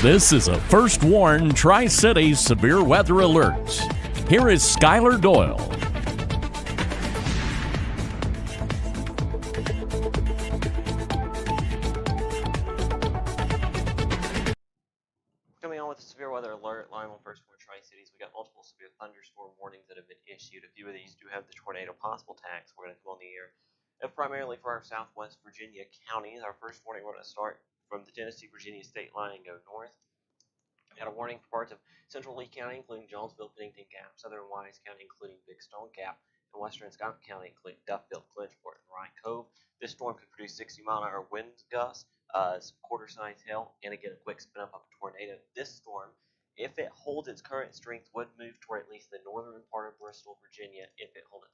This is a First Warn Tri-Cities Severe Weather Alerts. Here is Skylar Doyle. Coming on with a severe weather alert, live on First Warn Tri-Cities. We got multiple severe thunderstorm warnings that have been issued. A few of these do have the tornado possible tags. We're going to come on the air. And primarily for our southwest Virginia counties. Our first warning, we're going to start from the Tennessee-Virginia state line and go north. We got a warning for parts of central Lee County, including Jonesville, Pennington Gap, southern Wise County, including Big Stone Gap, and western Scott County, including Duffield, Clinchport, and Rye Cove. This storm could produce 60-mile-an-hour wind gusts, some quarter-size hail, and again a quick spin-up of a tornado. This storm, if it holds its current strength, would move toward at least the northern part of Bristol, Virginia, if it holds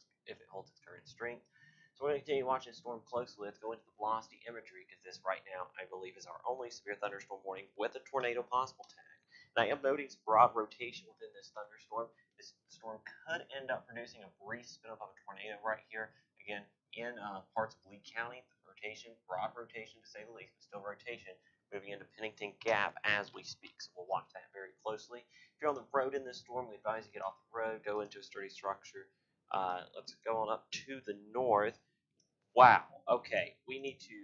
its current strength. So we're going to continue watching the storm closely. Let's go into the velocity imagery because this right now, I believe, is our only severe thunderstorm warning with a tornado possible tag. And I am noting some broad rotation within this thunderstorm. This storm could end up producing a brief spin-up of a tornado right here. Again, in parts of Lee County, rotation, broad rotation to say the least, but still rotation, moving into Pennington Gap as we speak. So we'll watch that very closely. If you're on the road in this storm, we advise you get off the road, go into a sturdy structure. Let's go on up to the north. Wow, okay, we need to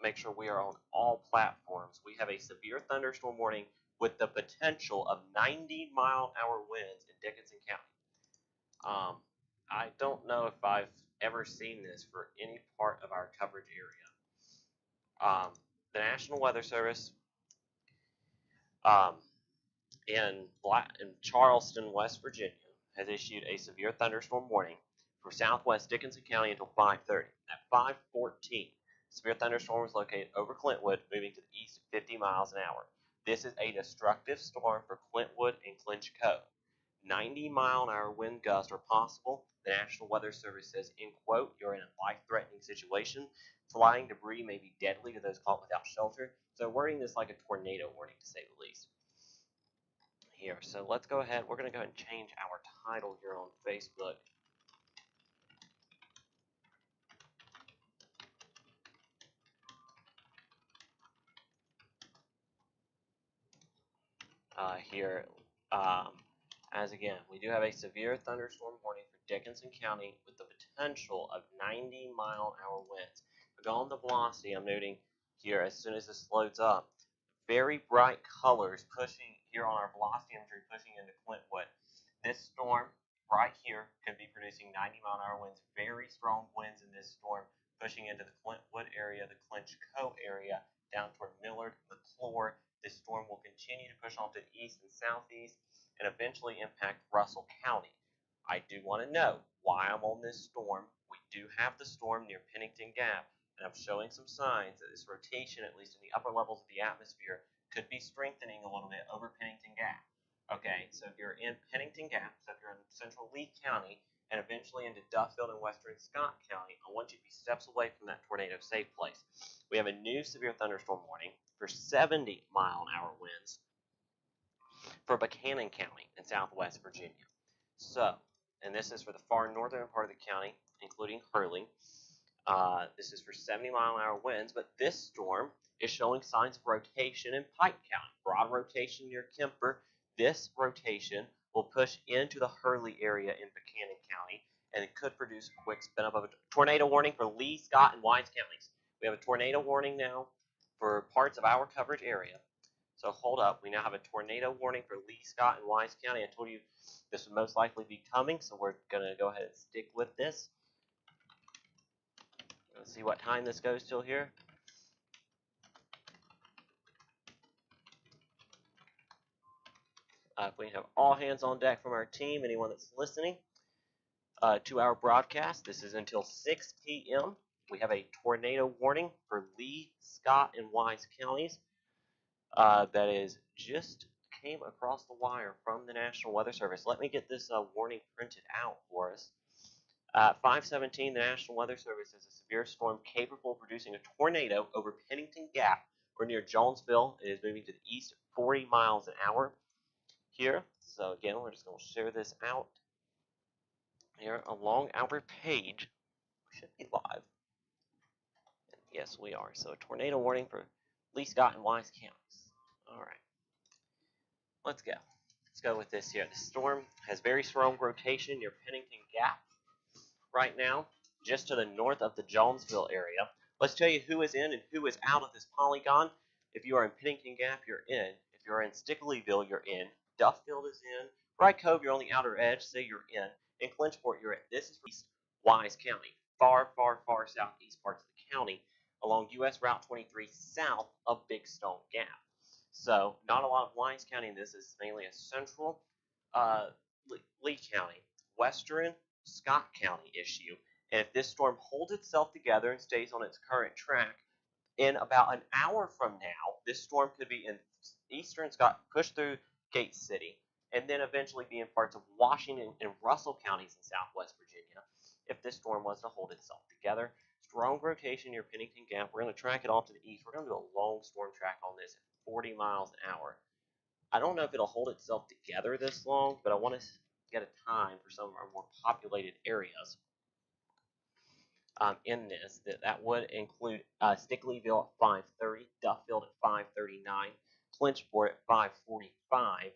make sure we are on all platforms. We have a severe thunderstorm warning with the potential of 90-mile-an-hour winds in Dickinson County. I don't know if I've ever seen this for any part of our coverage area. The National Weather Service in Charleston, West Virginia, has issued a severe thunderstorm warning for southwest Dickinson County until 5:30. At 5:14, severe thunderstorm is located over Clintwood, moving to the east at 50 miles an hour. This is a destructive storm for Clintwood and Clinch Cove. 90-mile-an-hour wind gusts are possible. The National Weather Service says, in quote, you're in a life-threatening situation. Flying debris may be deadly to those caught without shelter. So wording this like a tornado warning, to say the least. Here, so let's go ahead. We're going to go ahead and change our title here on Facebook. As again, we do have a severe thunderstorm warning for Dickinson County with the potential of 90-mile-an-hour winds. But on the velocity, I'm noting here as soon as this loads up, very bright colors pushing here on our velocity imagery, pushing into Clintwood. This storm right here could be producing 90-mile-an-hour winds, very strong winds in this storm, pushing into the Clintwood area, the Clinch Cove area, down toward Millard, McClure. This storm will continue to push on to the east and southeast and eventually impact Russell County. I do want to know why I'm on this storm. We do have the storm near Pennington Gap, and I'm showing some signs that this rotation, at least in the upper levels of the atmosphere, could be strengthening a little bit over Pennington Gap. Okay, so if you're in Pennington Gap, so if you're in central Lee County, and eventually into Duffield and western Scott County, I want you to be steps away from that tornado safe place. We have a new severe thunderstorm warning for 70-mile-an-hour winds for Buchanan County in southwest Virginia. So, and this is for the far northern part of the county, including Hurley. This is for 70-mile-an-hour winds, but this storm is showing signs of rotation in Pike County. Broad rotation near Kemper. This rotation will push into the Hurley area in Buchanan County, and it could produce a quick spin-up of a tornado warning for Lee, Scott, and Wise counties. We have a tornado warning now for parts of our coverage area. So hold up, we now have a tornado warning for Lee, Scott, and Wise County. I told you this would most likely be coming, so we're going to go ahead and stick with this. Let's see what time this goes till here. We have all hands on deck from our team, anyone that's listening to our broadcast. This is until 6 p.m. We have a tornado warning for Lee, Scott, and Wise counties. That is just came across the wire from the National Weather Service. Let me get this warning printed out for us. 5:17, the National Weather Service says a severe storm capable of producing a tornado over Pennington Gap or near Jonesville. It is moving to the east at 40 miles an hour here. So again, we're just going to share this out here along our page. We should be live. And yes, we are. So a tornado warning for Lee, Scott, and Wise counties. All right. let's go. Let's go with this here. The storm has very strong rotation near Pennington Gap right now, just to the north of the Jonesville area. Let's tell you who is in and who is out of this polygon. If you are in Pennington Gap, you're in. If you're in Stickleyville, you're in. Duffield is in. Bright Cove, you're on the outer edge, so you're in. In Clinchport, you're in. This is East Wise County, far, far, far southeast parts of the county, along U.S. Route 23 south of Big Stone Gap. So not a lot of Wise County in this. This is mainly a central Lee County, western Scott County issue. And if this storm holds itself together and stays on its current track, in about an hour from now, this storm could be in eastern Scott, push through Gate City, and then eventually be in parts of Washington and Russell counties in southwest Virginia if this storm was to hold itself together. Strong rotation near Pennington Gap. We're going to track it off to the east. We're going to do a long storm track on this at 40 miles an hour. I don't know if it'll hold itself together this long, but I want to get a time for some of our more populated areas in this. That would include Stickleyville at 5:30, Duffield at 5:39, Clinchport at 5:45,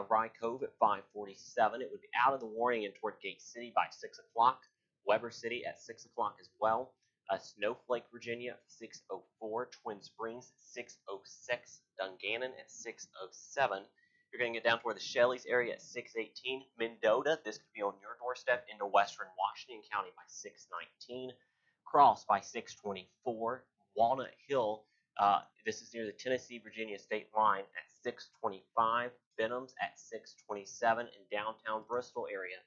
Rye Cove at 5:47. It would be out of the warning and toward Gate City by 6 o'clock. Weber City at 6 o'clock as well. Snowflake, Virginia at 6:04. Twin Springs at 6:06. Dungannon at 6:07. You're going to get down toward the Shelley's area at 6:18. Mendota, this could be on your doorstep into western Washington County by 6:19. Cross by 6:24. Walnut Hill, this is near the Tennessee-Virginia state line at 6:25. Benham's at 6:27. In downtown Bristol area.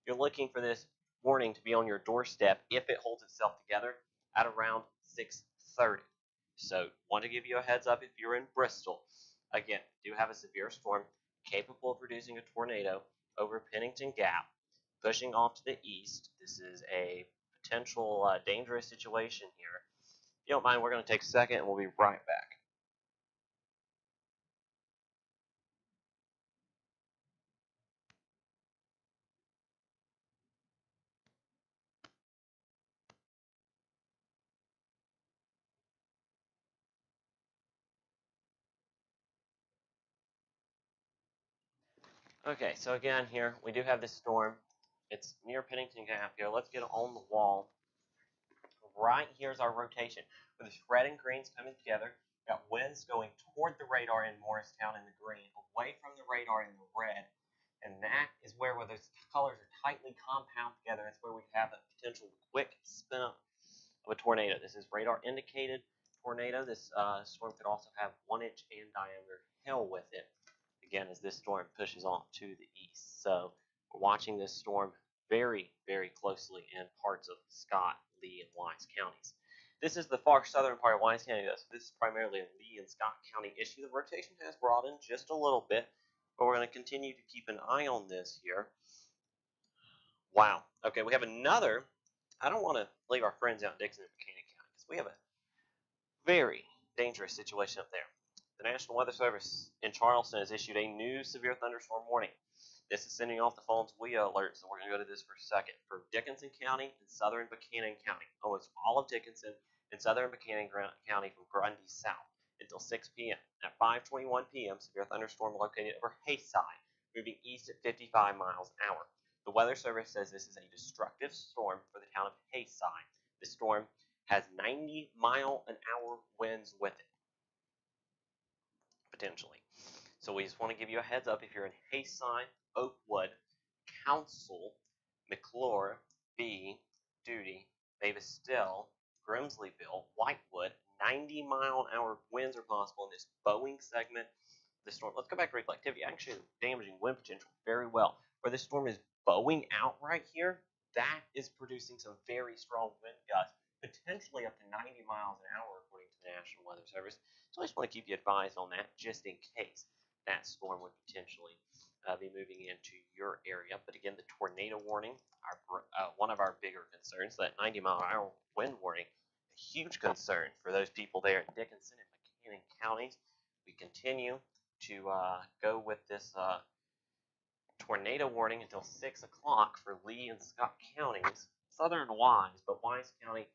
You're looking for this warning to be on your doorstep if it holds itself together at around 6:30. So, want to give you a heads up if you're in Bristol. Again, do have a severe storm capable of producing a tornado over Pennington Gap, pushing off to the east. This is a potential dangerous situation here. If you don't mind, we're going to take a second and we'll be right back. Okay, so again here, we do have this storm. It's near Pennington Gap here. Let's get on the wall. Right here's our rotation. With this red and greens coming together, got winds going toward the radar in Morristown in the green, away from the radar in the red. And that is where those colors are tightly compound together. That's where we have a potential quick spin up of a tornado. This is radar indicated tornado. This storm could also have 1-inch in diameter hail with it. Again, as this storm pushes on to the east. So we're watching this storm very, very closely in parts of Scott, Lee, and Wise counties. This is the far southern part of Wise County. So this is primarily a Lee and Scott County issue. The rotation has broadened just a little bit, but we're going to continue to keep an eye on this here. Wow. Okay, we have another. I don't want to leave our friends out in Dixon and Buchanan County because we have a very dangerous situation up there. The National Weather Service in Charleston has issued a new severe thunderstorm warning. This is sending off the phone's WIA alert, so we're going to go to this for a second. For Dickinson County and southern Buchanan County, almost all of Dickinson and southern Buchanan County from Grundy south until 6 p.m. At 5:21 p.m., severe thunderstorm located over Hayside, moving east at 55 miles an hour. The Weather Service says this is a destructive storm for the town of Hayside. This storm has 90-mile-an-hour winds with it, potentially. So we just want to give you a heads up if you're in Hayside, Oakwood, Council, McClure, B, Duty, Mavis Still, Grimsleyville, Whitewood, 90-mile-an-hour winds are possible in this bowing segment of the storm. Let's go back to reflectivity. Actually, damaging wind potential very well. Where this storm is bowing out right here, that is producing some very strong wind gusts, potentially up to 90 miles an hour, according to the National Weather Service. So I just want to keep you advised on that, just in case that storm would potentially be moving into your area. But again, the tornado warning, one of our bigger concerns, that 90-mile-an-hour wind warning, a huge concern for those people there in Dickinson and Buchanan counties. We continue to go with this tornado warning until 6 o'clock for Lee and Scott counties, southern Wise, but Wise County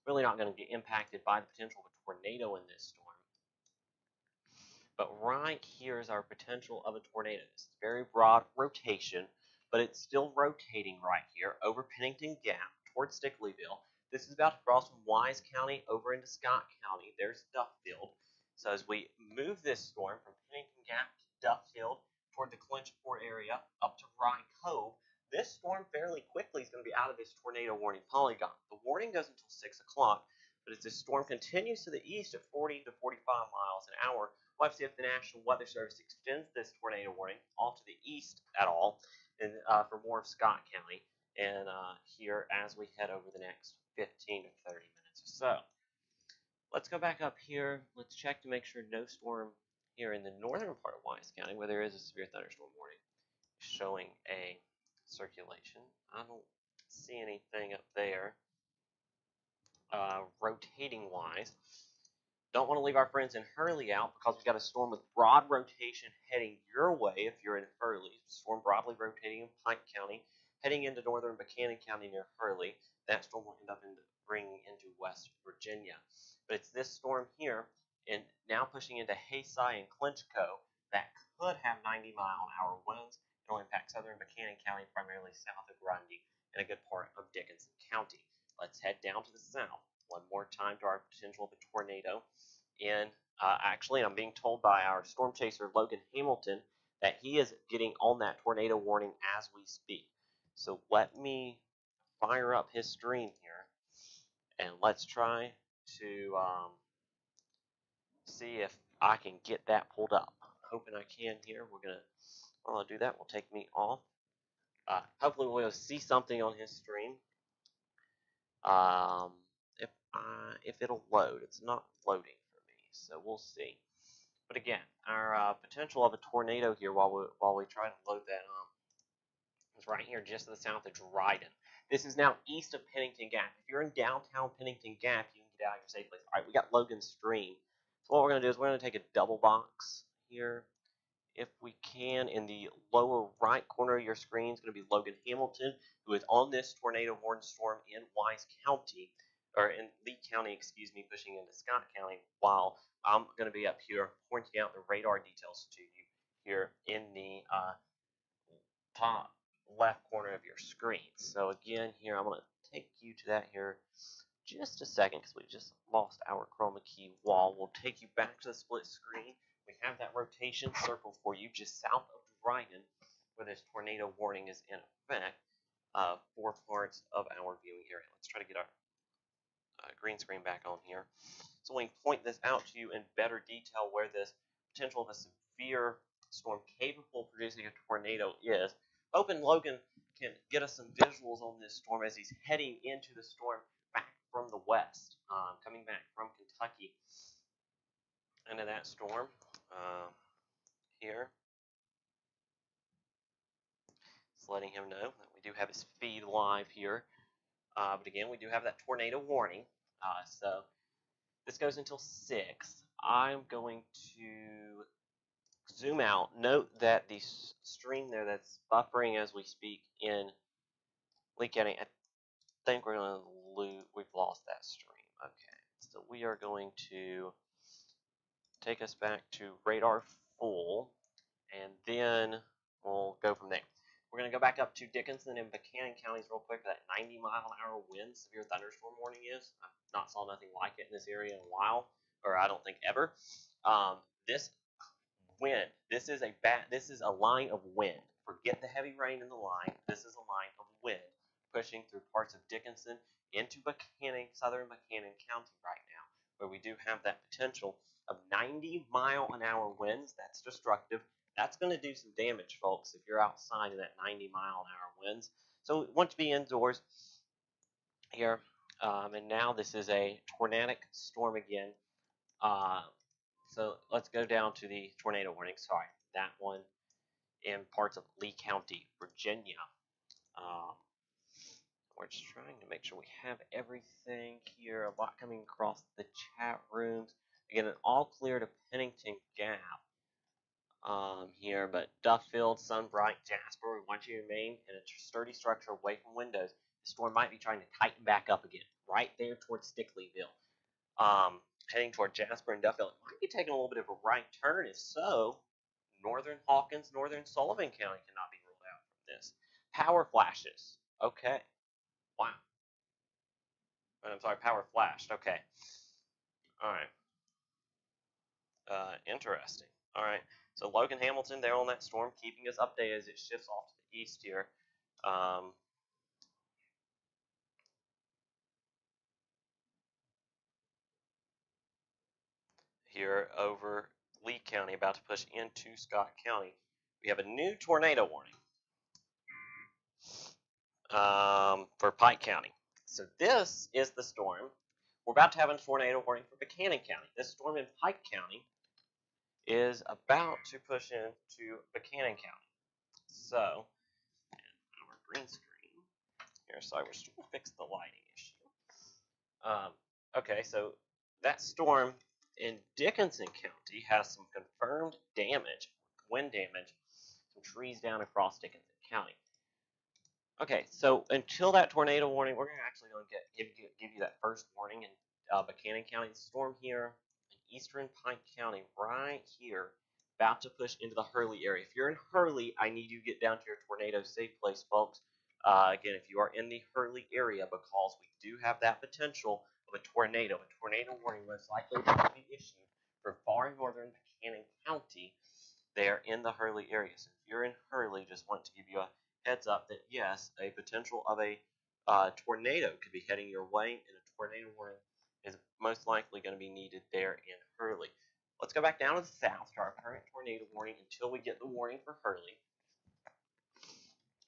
really not going to get impacted by the potential of a tornado in this storm. But right here is our potential of a tornado. It's very broad rotation, but it's still rotating right here over Pennington Gap towards Stickleyville. This is about to cross from Wise County over into Scott County. There's Duffield. So as we move this storm from Pennington Gap to Duffield toward the Clinchport area up to Rye Cove, this storm fairly quickly is going to be out of this tornado warning polygon. The warning goes until 6 o'clock, but as this storm continues to the east at 40 to 45 miles an hour, we'll have to see if the National Weather Service extends this tornado warning off to the east at all, and for more of Scott County, and here as we head over the next 15 to 30 minutes or so. Let's go back up here. Let's check to make sure no storm here in the northern part of Wise County, where there is a severe thunderstorm warning, showing a circulation. I don't see anything up there rotating wise. Don't want to leave our friends in Hurley out because we've got a storm with broad rotation heading your way if you're in Hurley. Storm broadly rotating in Pike County, heading into northern Buchanan County near Hurley. That storm will end up bringing into West Virginia. But it's this storm here, and now pushing into Haysai and Clinchco, that could have 90-mile-an-hour winds. It'll impact southern Buchanan County, primarily south of Grundy, and a good part of Dickinson County. Let's head down to the south one more time to our potential of a tornado. And actually, I'm being told by our storm chaser, Logan Hamilton, that he is getting on that tornado warning as we speak. So let me fire up his stream here, and let's try to see if I can get that pulled up. Hoping I can here. While I do that, we'll take me off. Hopefully we'll see something on his stream. If it'll load, it's not loading for me, so we'll see. But again, our potential of a tornado here, while we try to load that is right here, just to the south of Dryden. This is now east of Pennington Gap. If you're in downtown Pennington Gap, you can get out of your safe place. All right, we got Logan's stream. So what we're going to do is we're going to take a double box here. If we can, in the lower right corner of your screen is going to be Logan Hamilton, who is on this tornado warning storm in Wise County, or in Lee County, excuse me, pushing into Scott County, while I'm going to be up here pointing out the radar details to you here in the top left corner of your screen. So again, here I'm going to take you to that here just a second because we just lost our chroma key wall. We'll take you back to the split screen. We have that rotation circled for you just south of Dryden, where this tornado warning is in effect, 4 parts of our viewing area. Let's try to get our green screen back on here. So we can point this out to you in better detail where this potential of a severe storm capable of producing a tornado is. Hoping Logan can get us some visuals on this storm as he's heading into the storm back from the west, coming back from Kentucky into that storm here. Just letting him know that we do have his feed live here. But again, we do have that tornado warning. So this goes until 6. I'm going to zoom out. Note that the stream there that's buffering as we speak in Lee County, I think we're going to lose. We've lost that stream. Okay, so we are going to take us back to radar full, and then we'll go from there. We're going to go back up to Dickinson and Buchanan counties real quick for that 90-mile-an-hour wind severe thunderstorm warning is. I've saw nothing like it in this area in a while, or I don't think ever. This wind, this is a line of wind. Forget the heavy rain in the line. This is a line of wind pushing through parts of Dickinson into Buchanan, southern Buchanan County right now, where we do have that potential of 90-mile-an-hour winds. That's destructive. That's going to do some damage, folks, if you're outside in that 90-mile-an-hour winds. So we want to be indoors here. And now this is a tornadic storm again. So let's go down to the tornado warning. Sorry, that one in parts of Lee County, Virginia. We're just trying to make sure we have everything here. A lot coming across the chat rooms. Again, an all clear to Pennington Gap here, but Duffield, Sunbright, Jasper, we want you to remain in a sturdy structure away from windows. The storm might be trying to tighten back up again, right there towards Stickleyville. heading toward Jasper and Duffield. It might be taking a little bit of a right turn. If so, northern Hawkins, northern Sullivan County cannot be ruled out from this. Power flashes. Okay. Wow. I'm sorry, power flashed. Okay. All right. Interesting. All right. So Logan Hamilton, they're on that storm, keeping us updated as it shifts off to the east here. Here over Lee County, about to push into Scott County. We have a new tornado warning for Pike County. So this is the storm. We're about to have a tornado warning for Buchanan County. This storm in Pike County is about to push into Buchanan County. So, our green screen here. Sorry, we're just trying to fix the lighting issue. Okay, so that storm in Dickinson County has some confirmed damage, wind damage, some trees down across Dickinson County. Okay, so until that tornado warning, we're actually going to give you that first warning in Buchanan County. The storm here in eastern Pike County, right here, about to push into the Hurley area. If you're in Hurley, I need you to get down to your tornado safe place, folks. Again, if you are in the Hurley area, because we do have that potential of a tornado warning most likely to be issued for far northern Buchanan County. There in the Hurley area. So if you're in Hurley, just want to give you a heads up that yes, a potential of a tornado could be heading your way, and a tornado warning is most likely going to be needed there in Hurley. Let's go back down to the south to our current tornado warning until we get the warning for Hurley,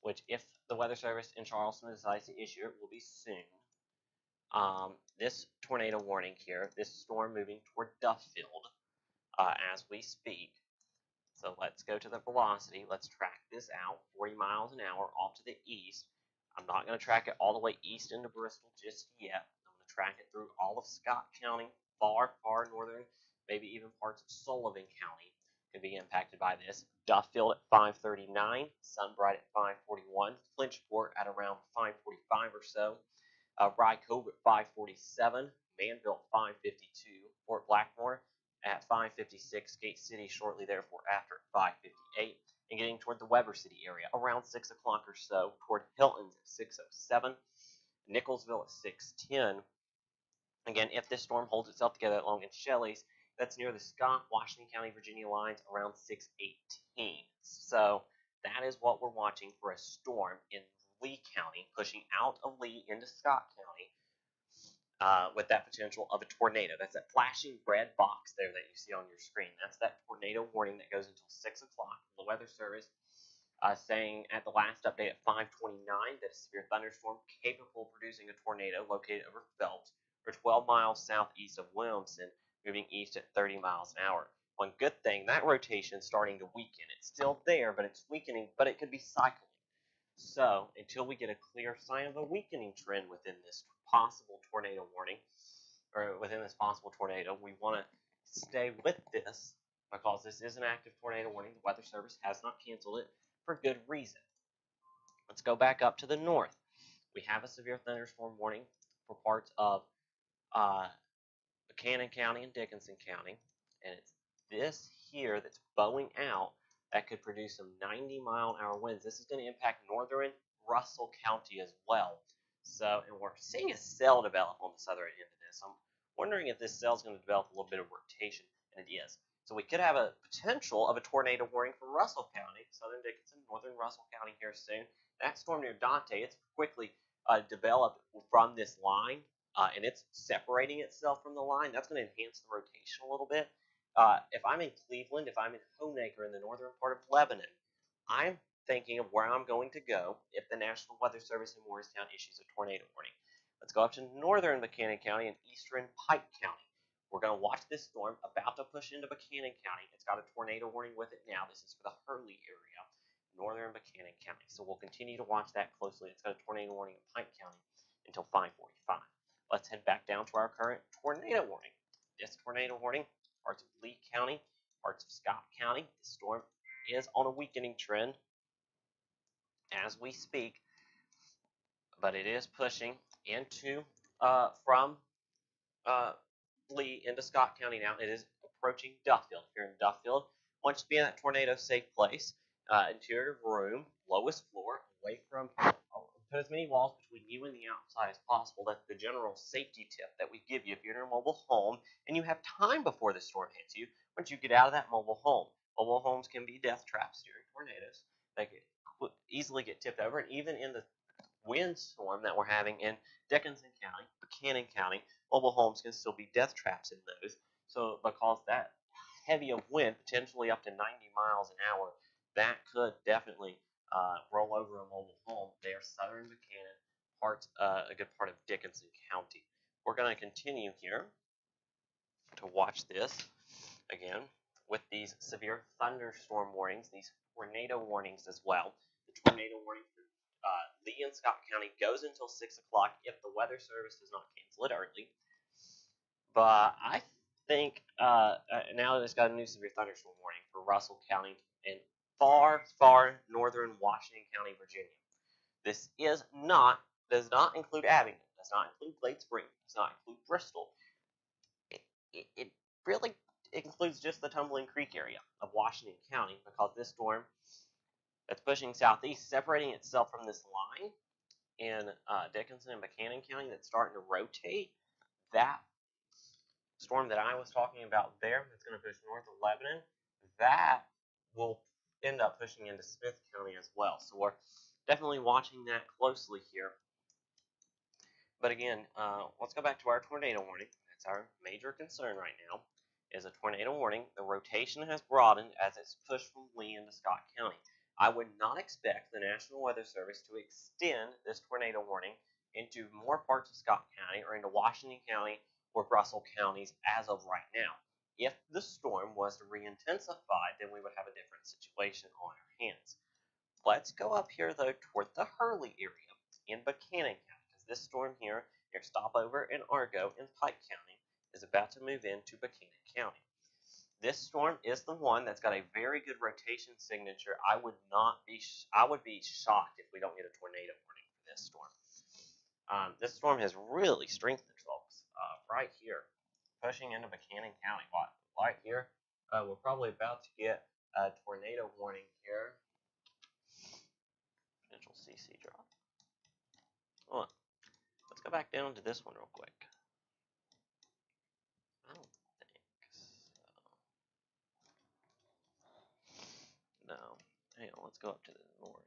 which if the Weather Service in Charleston decides to issue it, will be soon. This tornado warning here, this storm moving toward Duffield as we speak. So let's go to the velocity. Let's track this out 40 miles an hour off to the east. I'm not going to track it all the way east into Bristol just yet. I'm going to track it through all of Scott County, far northern, maybe even parts of Sullivan County could be impacted by this. Duffield at 5:39, Sunbright at 5:41, Lynchport at around 5:45 or so, Rye Cove at 5:47, Manville at 5:52, Fort Blackmore at 5:56, Gate City shortly therefore after at 5:58, and getting toward the Weber City area around 6 o'clock or so, toward Hilton's at 6:07, Nicholsville at 6:10. Again, if this storm holds itself together along in Shelley's, that's near the Scott, Washington County, Virginia lines around 6:18. So that is what we're watching for a storm in Lee County, pushing out of Lee into Scott County. With that potential of a tornado. That's that flashing red box there that you see on your screen. That's that tornado warning that goes until 6 o'clock. The Weather Service saying at the last update at 5:29 that a severe thunderstorm capable of producing a tornado located over Phelps or 12 miles southeast of Williamson, moving east at 30 miles an hour. One good thing, that rotation is starting to weaken. It's still there, but it's weakening, but it could be cycling. So, until we get a clear sign of a weakening trend within this possible tornado warning, or within this possible tornado, we want to stay with this because this is an active tornado warning. The Weather Service has not canceled it for good reason. Let's go back up to the north. We have a severe thunderstorm warning for parts of Buchanan County and Dickinson County, and it's this here that's bowing out that could produce some 90-mile-an-hour winds. This is going to impact northern Russell County as well. So, and we're seeing a cell develop on the southern end of this. I'm wondering if this cell is going to develop a little bit of rotation, and it is. So we could have a potential of a tornado warning for Russell County, southern Dickinson, northern Russell County here soon. That storm near Dante, it's quickly developed from this line, and it's separating itself from the line. That's going to enhance the rotation a little bit. If I'm in Cleveland, if I'm in Honaker in the northern part of Lebanon, I'm thinking of where I'm going to go if the National Weather Service in Morristown issues a tornado warning. Let's go up to northern Buchanan County and eastern Pike County. We're going to watch this storm about to push into Buchanan County. It's got a tornado warning with it now. This is for the Hurley area, northern Buchanan County. So we'll continue to watch that closely. It's got a tornado warning in Pike County until 5:45. Let's head back down to our current tornado warning. This tornado warning, parts of Lee County, parts of Scott County. The storm is on a weakening trend as we speak, but it is pushing into from Lee into Scott County now. It is approaching Duffield. If you're in Duffield, want you to be in that tornado safe place. Interior room, lowest floor, away from. Put as many walls between you and the outside as possible. That's the general safety tip that we give you if you're in a mobile home and you have time before the storm hits you. Once you get out of that mobile home, mobile homes can be death traps during tornadoes. They could easily get tipped over, and even in the windstorm that we're having in Dickinson County, Buchanan County, mobile homes can still be death traps in those. So because that heavy of wind, potentially up to 90 miles an hour, that could definitely roll over a mobile home. They are southern Buchanan, a good part of Dickinson County. We're going to continue here to watch this again with these severe thunderstorm warnings, these tornado warnings as well. The tornado warning for Lee and Scott County goes until 6 o'clock if the Weather Service does not cancel it early. But I think now it's got a new severe thunderstorm warning for Russell County and far northern Washington County, Virginia. This does not include Abingdon, does not include Glade Springs, does not include Bristol. It really includes just the Tumbling Creek area of Washington County, because this storm that's pushing southeast, separating itself from this line in Dickinson and Buchanan County that's starting to rotate. That storm that I was talking about there, that's going to push north of Lebanon, that will end up pushing into Smith County as well. So we're definitely watching that closely here. But again, let's go back to our tornado warning. That's our major concern right now, is a tornado warning. The rotation has broadened as it's pushed from Lee into Scott County. I would not expect the National Weather Service to extend this tornado warning into more parts of Scott County or into Washington County or Russell counties as of right now. If the storm was to re-intensify, then we would have a different situation on our hands. Let's go up here, though, toward the Hurley area in Buchanan County, because this storm here, your stopover in Argo in Pike County, is about to move into Buchanan County. This storm is the one that's got a very good rotation signature. I would be shocked if we don't get a tornado warning for this storm. This storm has really strengthened, folks. Right here, pushing into Buchanan County. Right here, we're probably about to get a tornado warning here. Potential CC drop. Hold on. Let's go back down to this one real quick. I don't think so. No. Hang on, let's go up to the north.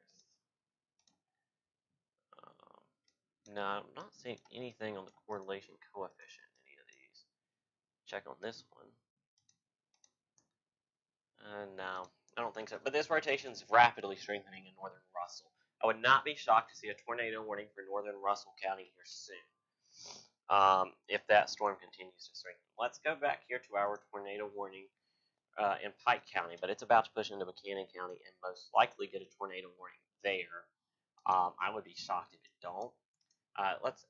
No, I'm not seeing anything on the correlation coefficient in any of these. Check on this one. No, I don't think so. But this rotation is rapidly strengthening in northern Russell. I would not be shocked to see a tornado warning for northern Russell County here soon, if that storm continues to strengthen. Let's go back here to our tornado warning in Pike County, but it's about to push into Buchanan County and most likely get a tornado warning there. I would be shocked if it don't. It's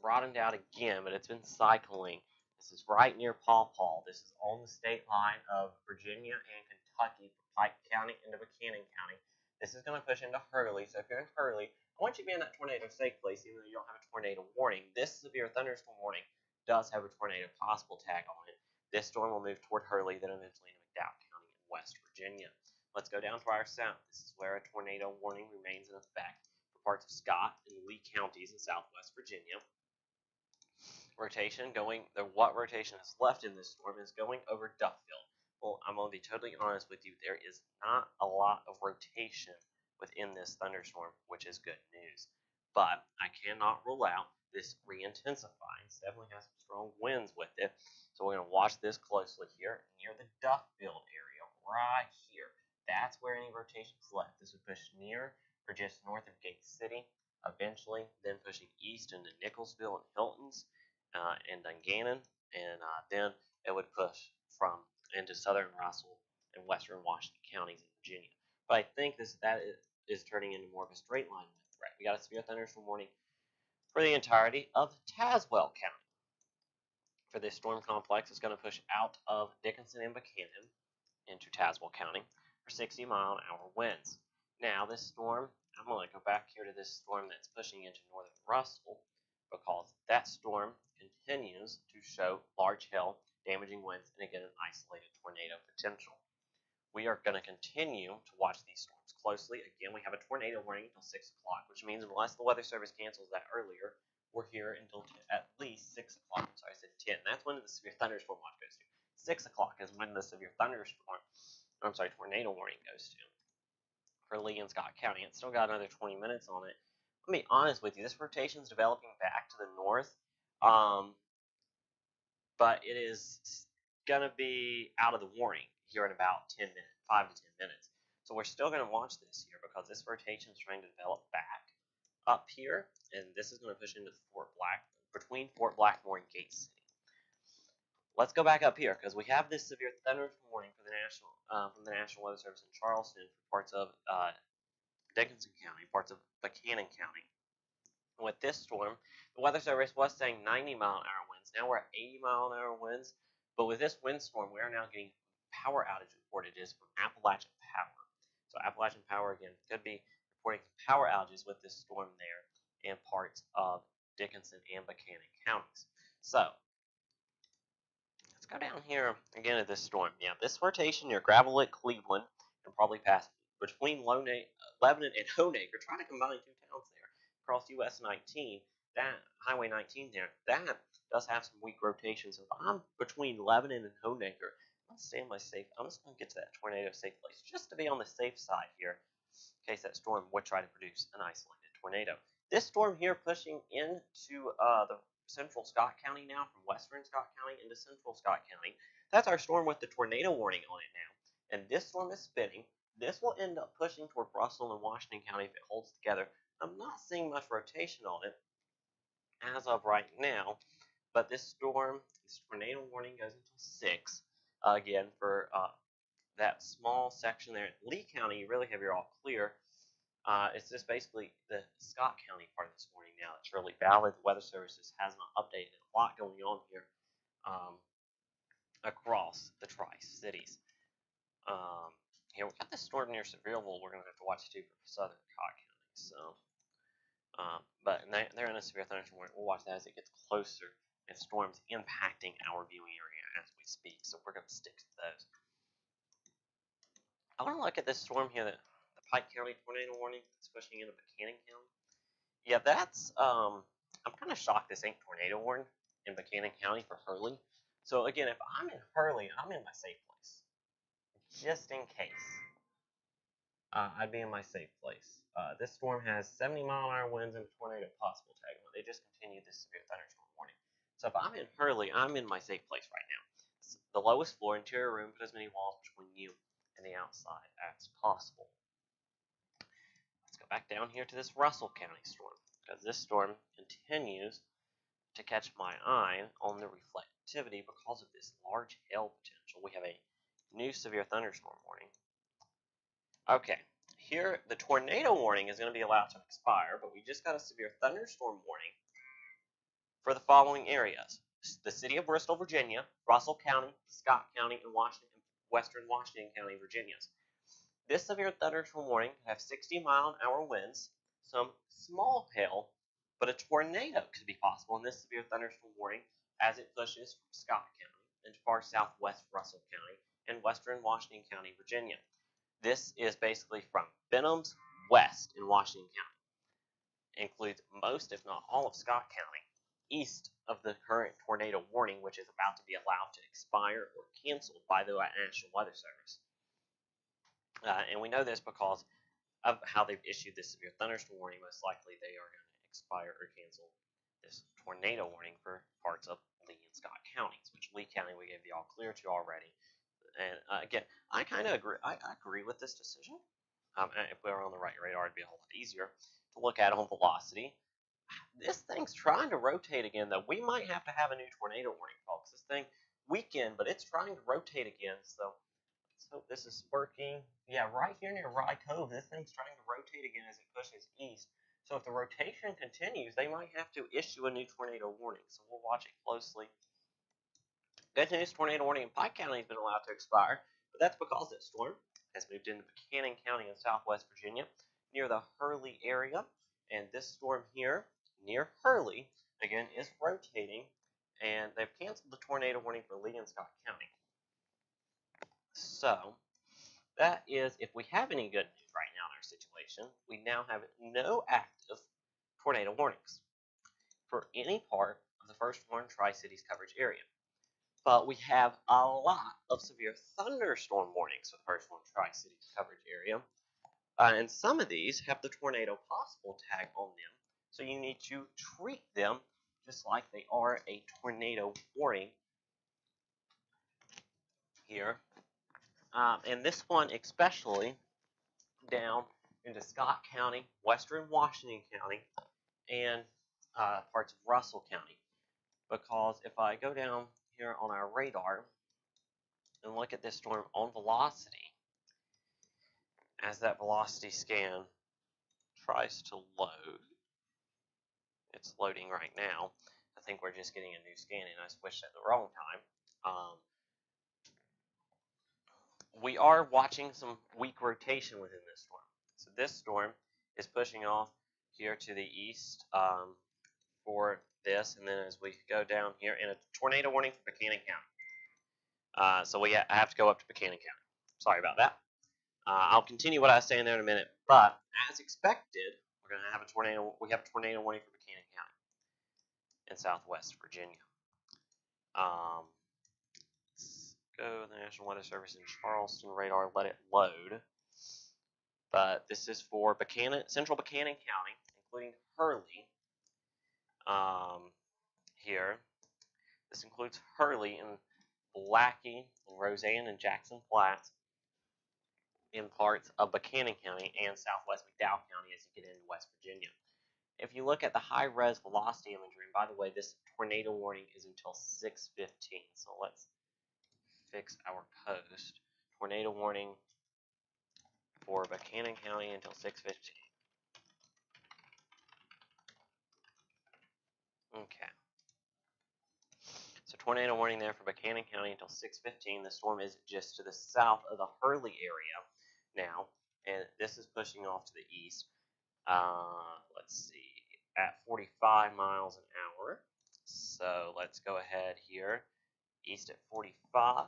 broadened out again, but it's been cycling. This is right near Paw Paw. This is on the state line of Virginia and Kentucky from Pike County into Buchanan County. This is going to push into Hurley. So if you're in Hurley, I want you to be in that tornado safe place, even though you don't have a tornado warning. This severe thunderstorm warning does have a tornado possible tag on it. This storm will move toward Hurley, then eventually into McDowell County in West Virginia. Let's go down to our south. This is where a tornado warning remains in effect for parts of Scott and Lee counties in southwest Virginia. Rotation what rotation is left in this storm is going over Duffield. Well, I'm going to be totally honest with you. There is not a lot of rotation within this thunderstorm, which is good news. But I cannot rule out this re-intensifying. It definitely has some strong winds with it. So we're going to watch this closely here near the Duffield area, right here. That's where any rotation is left. This would push near or just north of Gate City, eventually then pushing east into Nicholsville and Hiltons. And Dungannon, and then it would push into southern Russell and western Washington counties in Virginia. But I think that is turning into more of a straight line wind threat. We got a severe thunderstorm warning for the entirety of Tazewell County. For this storm complex, it's going to push out of Dickinson and Buchanan into Tazewell County for 60-mile-an-hour winds. Now, this storm, I'm going to go back here to this storm that's pushing into northern Russell. because that storm continues to show large hail, damaging winds, and again an isolated tornado potential. We are going to continue to watch these storms closely. Again, we have a tornado warning until 6 o'clock, which means unless the Weather Service cancels that earlier, we're here until at least 6 o'clock. Sorry, I said 10. That's when the severe thunderstorm watch goes to. 6 o'clock is when the severe tornado warning goes to for Lee and Scott County. It's still got another 20 minutes on it. Let me be honest with you, this rotation is developing back to the north, but it is going to be out of the warning here in about 5 to 10 minutes. So we're still going to watch this here because this rotation is trying to develop back up here, and this is going to push into between Fort Blackmore and Gate City. Let's go back up here because we have this severe thunderstorm warning for from the National Weather Service in Charleston for parts of Dickinson County, parts of Buchanan County. And with this storm, the Weather Service was saying 90-mile-an-hour winds. Now we're at 80-mile-an-hour winds, but with this windstorm, we are now getting power outage reportages from Appalachian Power. So Appalachian Power, again, could be reporting power outages with this storm there in parts of Dickinson and Buchanan counties. So let's go down here again at this storm. Yeah, this rotation near Gravel Lick, Cleveland, and probably past between Lebanon and Honaker, trying to combine two towns there across US 19. That Highway 19 there, that does have some weak rotation. So if I'm between Lebanon and Honaker, I'm going to stay in my safe. I'm just going to get to that tornado safe place just to be on the safe side here in case that storm would try to produce an isolated tornado. This storm here pushing into the central Scott County now, from western Scott County into central Scott County. That's our storm with the tornado warning on it now. And this storm is spinning. This will end up pushing toward Russell and Washington County if it holds together. I'm not seeing much rotation on it as of right now, but this tornado warning goes until 6. Again, for that small section there in Lee County, you really have your all clear. It's just basically the Scott County part of this warning now that's really valid. The Weather Services has not updated. A lot going on here across the Tri-Cities. Here we got this storm near Sevierville. We're going to have to watch too for southern Scott County. So, but they're in a severe thunderstorm. We'll watch that as it gets closer and storms impacting our viewing area as we speak. So we're going to stick to those. I want to look at this storm here, the Pike County tornado warning. It's pushing into Buchanan County. Yeah, that's I'm kind of shocked this ain't tornado warning in Buchanan County for Hurley. So again, if I'm in Hurley, I'm in my safe place. Just in case, I'd be in my safe place. This storm has 70-mile-an-hour winds and a tornado possible tag on. They just continued this severe thunderstorm warning. So if I'm in Hurley, I'm in my safe place right now. It's the lowest floor, interior room, put as many walls between you and the outside as possible. Let's go back down here to this Russell County storm, because this storm continues to catch my eye on the reflectivity because of this large hail potential. We have a new severe thunderstorm warning. Okay, here the tornado warning is going to be allowed to expire, but we just got a severe thunderstorm warning for the following areas: the city of Bristol, Virginia, Russell County, Scott County, and western Washington County, Virginia. This severe thunderstorm warning could have 60-mile-an-hour winds, some small hail, but a tornado could be possible in this severe thunderstorm warning as it pushes from Scott County into far southwest Russell County and western Washington County, Virginia. This is basically from Benham's west in Washington County. It includes most, if not all, of Scott County, east of the current tornado warning, which is about to be allowed to expire or canceled by the National Weather Service. And we know this because of how they've issued this severe thunderstorm warning. Most likely they are going to expire or cancel this tornado warning for parts of Lee and Scott counties, which Lee County we gave the all clear to already. And again, I kind of agree. I agree with this decision. If we were on the right radar, it'd be a whole lot easier to look at on velocity. This thing's trying to rotate again, though. We might have to have a new tornado warning, folks. This thing weakened, but it's trying to rotate again. So let's hope this is working. Yeah, right here near Rye Cove, this thing's trying to rotate again as it pushes east. So if the rotation continues, they might have to issue a new tornado warning. So we'll watch it closely. Good news, tornado warning in Pike County has been allowed to expire, but that's because that storm has moved into Buchanan County in southwest Virginia near the Hurley area. And this storm here near Hurley again, is rotating, and they've canceled the tornado warning for Lee and Scott County. So, that is, if we have any good news right now in our situation, we now have no active tornado warnings for any part of the first warned Tri-Cities coverage area. But we have a lot of severe thunderstorm warnings for the first warned Tri-Cities coverage area. And some of these have the tornado possible tag on them, so you need to treat them just like they are a tornado warning here. And this one especially down into Scott County, western Washington County, and parts of Russell County. Because if I go down here on our radar and look at this storm on velocity, as that velocity scan tries to load, it's loading right now. I think we're just getting a new scan and I switched at the wrong time. We are watching some weak rotation within this storm. So this storm is pushing off here to the east for this, and then as we go down here, and a tornado warning for Buchanan County. So I have to go up to Buchanan County. Sorry about that. I'll continue what I was saying there in a minute, but as expected, we're going to have a tornado. We have a tornado warning for Buchanan County in Southwest Virginia. Let's go the National Weather Service in Charleston radar. Let it load. But this is for Central Buchanan County, including Hurley. Here, this includes Hurley and Blackie and Roseanne and Jackson Flats in parts of Buchanan County and southwest McDowell County as you get into West Virginia. If you look at the high-res velocity imagery, and by the way, this tornado warning is until 6:15, so let's fix our post. Tornado warning for Buchanan County until 6:15. Okay. So tornado warning there for Buchanan County until 6:15. The storm is just to the south of the Hurley area now, and this is pushing off to the east. Let's see, at 45 miles an hour. So let's go ahead here, east at 45.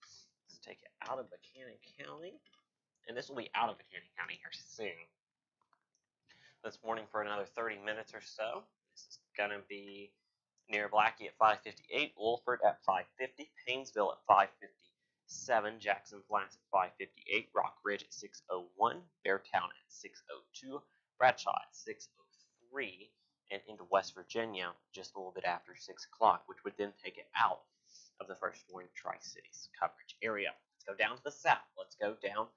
Let's take it out of Buchanan County, and this will be out of Buchanan County here soon. That's warning for another 30 minutes or so. This is gonna be near Blackie at 5:58, Wolford at 5:50, Painesville at 5:57, Jackson Flats at 5:58, Rock Ridge at 6:01, Beartown at 6:02, Bradshaw at 6:03, and into West Virginia just a little bit after 6 o'clock, which would then take it out of the first warned Tri-Cities coverage area. Let's go down to the south. Let's go down,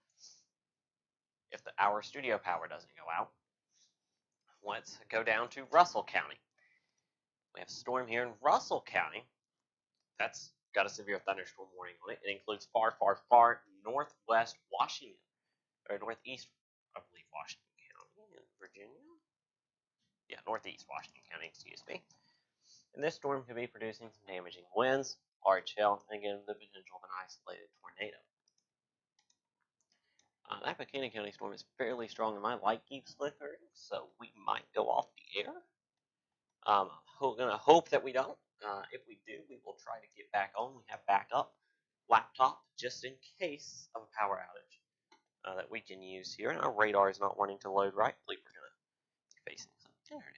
if our studio power doesn't go out, let's go down to Russell County. We have a storm here in Russell County. That's got a severe thunderstorm warning on it. It includes far, far, far northwest Washington, or northeast, I believe, Washington County in Virginia. Yeah, northeast Washington County, excuse me. And this storm could be producing some damaging winds, large hail, and again, the potential of an isolated tornado. That Buchanan County storm is fairly strong, and my light keeps flickering, so we might go off the air. I'm gonna hope that we don't. If we do, we will try to get back on. We have backup laptop just in case of a power outage that we can use here. And our radar is not wanting to load right. I believe we're gonna be facing some internet